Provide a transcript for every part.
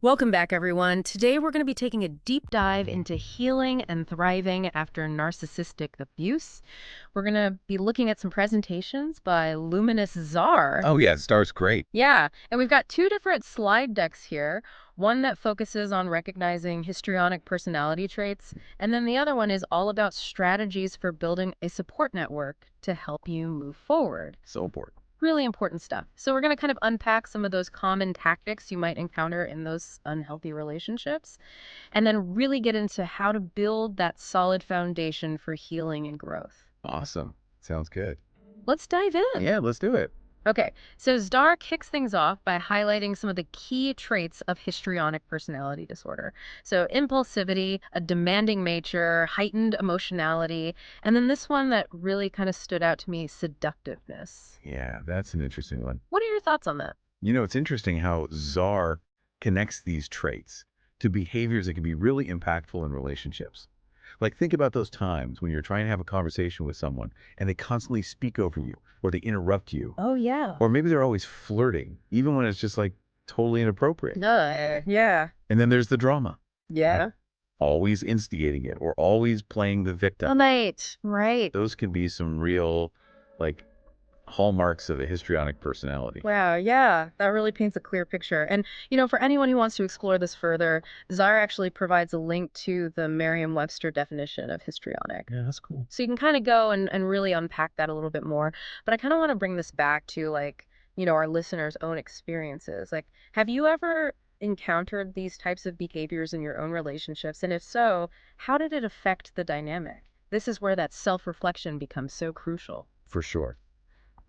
Welcome back, everyone. Today we're going to be taking a deep dive into healing and thriving after narcissistic abuse. We're going to be looking at some presentations by Luminous Czar. Oh, yeah, Star's great. Yeah, and we've got two different slide decks here. One that focuses on recognizing histrionic personality traits, and then the other one is all about strategies for building a support network to help you move forward. So important. Really important stuff. So we're going to kind of unpack some of those common tactics you might encounter in those unhealthy relationships, and then really get into how to build that solid foundation for healing and growth. Awesome. Sounds good. Let's dive in. Yeah, let's do it. Okay, so Zdar kicks things off by highlighting some of the key traits of histrionic personality disorder. So impulsivity, a demanding nature, heightened emotionality, and then this one that really kind of stood out to me, seductiveness. Yeah, that's an interesting one. What are your thoughts on that? It's interesting how Czar connects these traits to behaviors that can be really impactful in relationships. Like, think about those times when you're trying to have a conversation with someone and they constantly speak over you or they interrupt you. Oh, yeah. Or maybe they're always flirting, even when it's just like totally inappropriate. Yeah. And then there's the drama, Yeah. always instigating it or always playing the victim. Right. Those can be some real, like, hallmarks of a histrionic personality. Wow, yeah, that really paints a clear picture. And, for anyone who wants to explore this further, Zara actually provides a link to the Merriam-Webster definition of histrionic. Yeah, that's cool. So you can kind of go and really unpack that a little bit more. But I kind of want to bring this back to, like, our listeners' own experiences. Like, have you ever encountered these types of behaviors in your own relationships? And if so, how did it affect the dynamic? This is where that self-reflection becomes so crucial. For sure.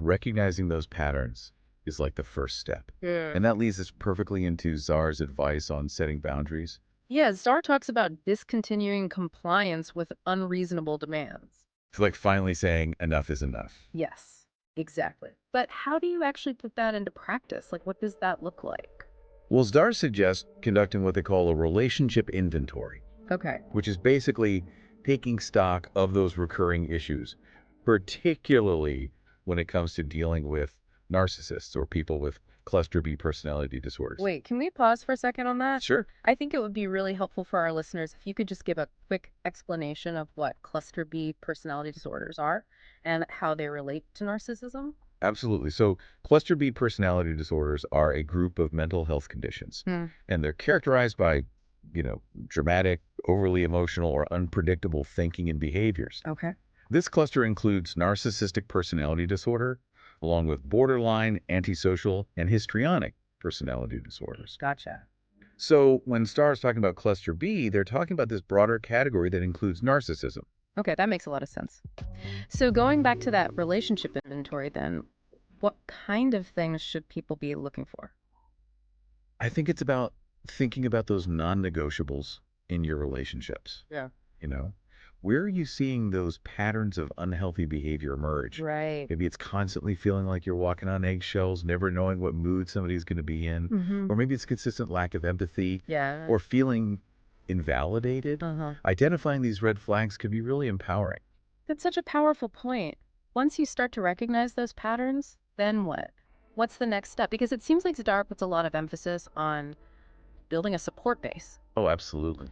Recognizing those patterns is like the first step. Yeah. And that leads us perfectly into Czar's advice on setting boundaries. Yeah, Czar talks about discontinuing compliance with unreasonable demands. It's like finally saying enough is enough. Yes, exactly. But how do you actually put that into practice? Like, what does that look like? Well, Czar suggests conducting what they call a relationship inventory, Okay. which is basically taking stock of those recurring issues, particularly when it comes to dealing with narcissists or people with cluster B personality disorders. Wait, can we pause for a second on that? Sure. I think it would be really helpful for our listeners if you could just give a quick explanation of what cluster B personality disorders are and how they relate to narcissism. Absolutely. So cluster B personality disorders are a group of mental health conditions, and they're characterized by, dramatic, overly emotional, or unpredictable thinking and behaviors. Okay. This cluster includes narcissistic personality disorder, along with borderline, antisocial, and histrionic personality disorders. Gotcha. So when Star is talking about cluster B, they're talking about this broader category that includes narcissism. Okay, that makes a lot of sense. So going back to that relationship inventory then, what kind of things should people be looking for? I think it's about thinking about those non-negotiables in your relationships. Yeah. You know, where are you seeing those patterns of unhealthy behavior emerge? Right. Maybe it's constantly feeling like you're walking on eggshells, never knowing what mood somebody's going to be in. Mm-hmm. Or maybe it's consistent lack of empathy Yeah. or feeling invalidated. Uh-huh. Identifying these red flags can be really empowering. That's such a powerful point. Once you start to recognize those patterns, then what? What's the next step? Because it seems like Zadar puts a lot of emphasis on building a support base. Oh, absolutely.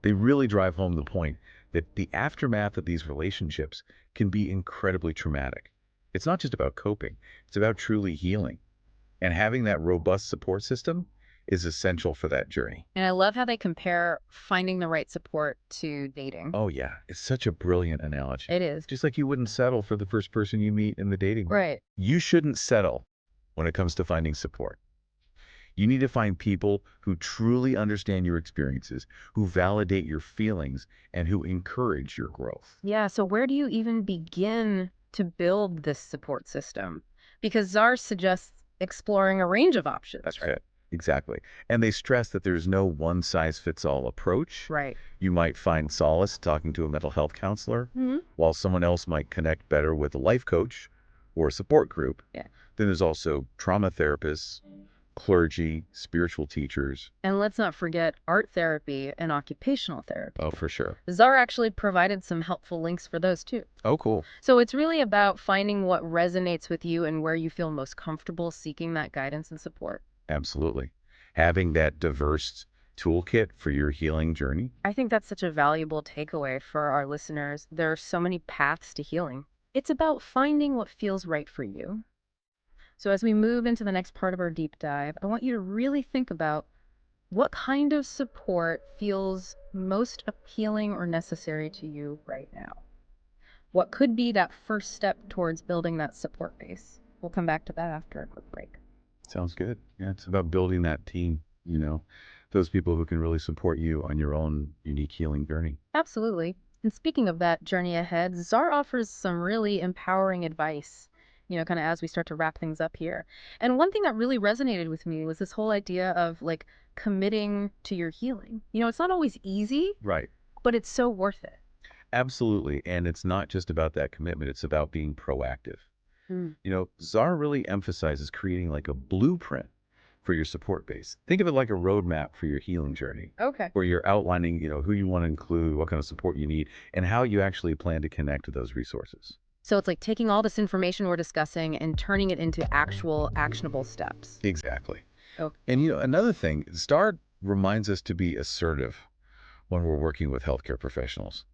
They really drive home the point that the aftermath of these relationships can be incredibly traumatic. It's not just about coping, it's about truly healing. And having that robust support system is essential for that journey. And I love how they compare finding the right support to dating. Oh, yeah. It's such a brilliant analogy. It is. Just like you wouldn't settle for the first person you meet in the dating world. Right. You shouldn't settle when it comes to finding support. You need to find people who truly understand your experiences, who validate your feelings, and who encourage your growth. Yeah, so where do you even begin to build this support system? Because Czar suggests exploring a range of options. That's right. Exactly. And they stress that there's no one-size-fits-all approach. Right. You might find solace talking to a mental health counselor, Mm-hmm. while someone else might connect better with a life coach or a support group. Yeah. Then there's also trauma therapists, clergy, spiritual teachers. And let's not forget art therapy and occupational therapy. Oh, for sure. Czar actually provided some helpful links for those too. Oh, cool. So it's really about finding what resonates with you and where you feel most comfortable seeking that guidance and support. Absolutely. having that diverse toolkit for your healing journey. I think that's such a valuable takeaway for our listeners. There are so many paths to healing. It's about finding what feels right for you. So, as we move into the next part of our deep dive, I want you to really think about what kind of support feels most appealing or necessary to you right now. What could be that first step towards building that support base? We'll come back to that after a quick break. Sounds good. Yeah, it's about building that team, those people who can really support you on your own unique healing journey. Absolutely. And speaking of that journey ahead, Czar offers some really empowering advice, kind of as we start to wrap things up here. And one thing that really resonated with me was this whole idea of like committing to your healing. It's not always easy, Right. but it's so worth it. Absolutely. And it's not just about that commitment, it's about being proactive. Mm. Czar really emphasizes creating like a blueprint for your support base. Think of it like a roadmap for your healing journey, Okay. where you're outlining, who you want to include, what kind of support you need, and how you actually plan to connect to those resources. So it's like taking all this information we're discussing and turning it into actual actionable steps. Exactly. Oh, And another thing, STAR reminds us to be assertive when we're working with healthcare professionals.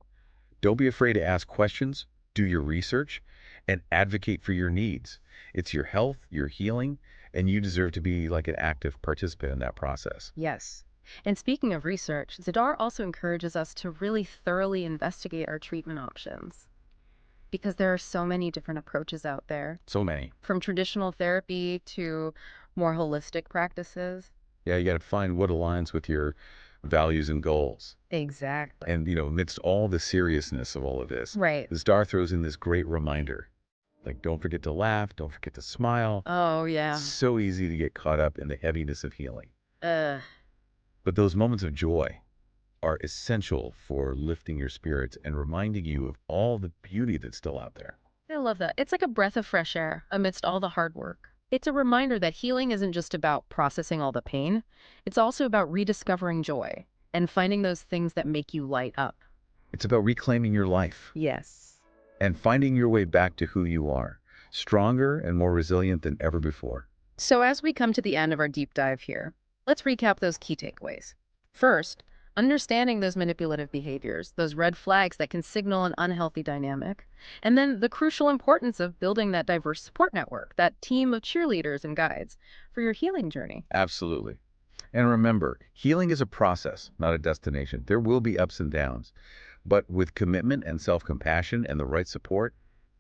Don't be afraid to ask questions, do your research, and advocate for your needs. It's your health, your healing, and you deserve to be like an active participant in that process. yes. And speaking of research, Zadar also encourages us to really thoroughly investigate our treatment options because there are so many different approaches out there, So many. from traditional therapy to more holistic practices. Yeah, you got to find what aligns with your values and goals. Exactly. And, amidst all the seriousness of all of this, Right. the star throws in this great reminder. Like, don't forget to laugh, don't forget to smile. Oh, It's yeah. so easy to get caught up in the heaviness of healing. Uh, But those moments of joy are essential for lifting your spirits and reminding you of all the beauty that's still out there. I love that. It's like a breath of fresh air amidst all the hard work. It's a reminder that healing isn't just about processing all the pain, it's also about rediscovering joy and finding those things that make you light up. It's about reclaiming your life Yes. and finding your way back to who you are, stronger and more resilient than ever before. So, as we come to the end of our deep dive here, let's recap those key takeaways. First, understanding those manipulative behaviors, those red flags that can signal an unhealthy dynamic, and then the crucial importance of building that diverse support network, that team of cheerleaders and guides for your healing journey. Absolutely. And remember, healing is a process, not a destination. There will be ups and downs, but with commitment and self-compassion and the right support,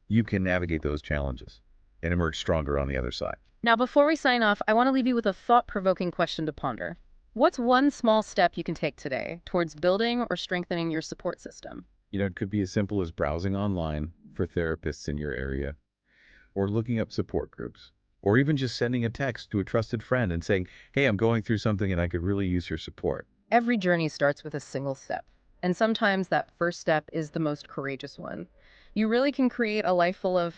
you can navigate those challenges and emerge stronger on the other side. Now, before we sign off, I want to leave you with a thought-provoking question to ponder. What's one small step you can take today towards building or strengthening your support system? It could be as simple as browsing online for therapists in your area, or looking up support groups, or even just sending a text to a trusted friend and saying, hey, I'm going through something and I could really use your support. Every journey starts with a single step, and sometimes that first step is the most courageous one. You really can create a life full of,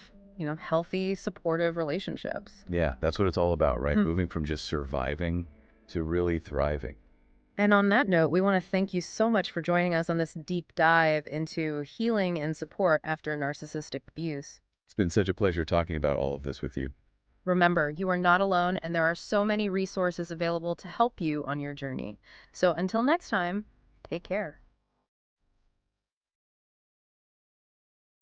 healthy, supportive relationships. Yeah, that's what it's all about, right? Hmm. Moving from just surviving to really thriving. And on that note, we want to thank you so much for joining us on this deep dive into healing and support after narcissistic abuse. It's been such a pleasure talking about all of this with you. Remember, you are not alone, and there are so many resources available to help you on your journey. So until next time, take care.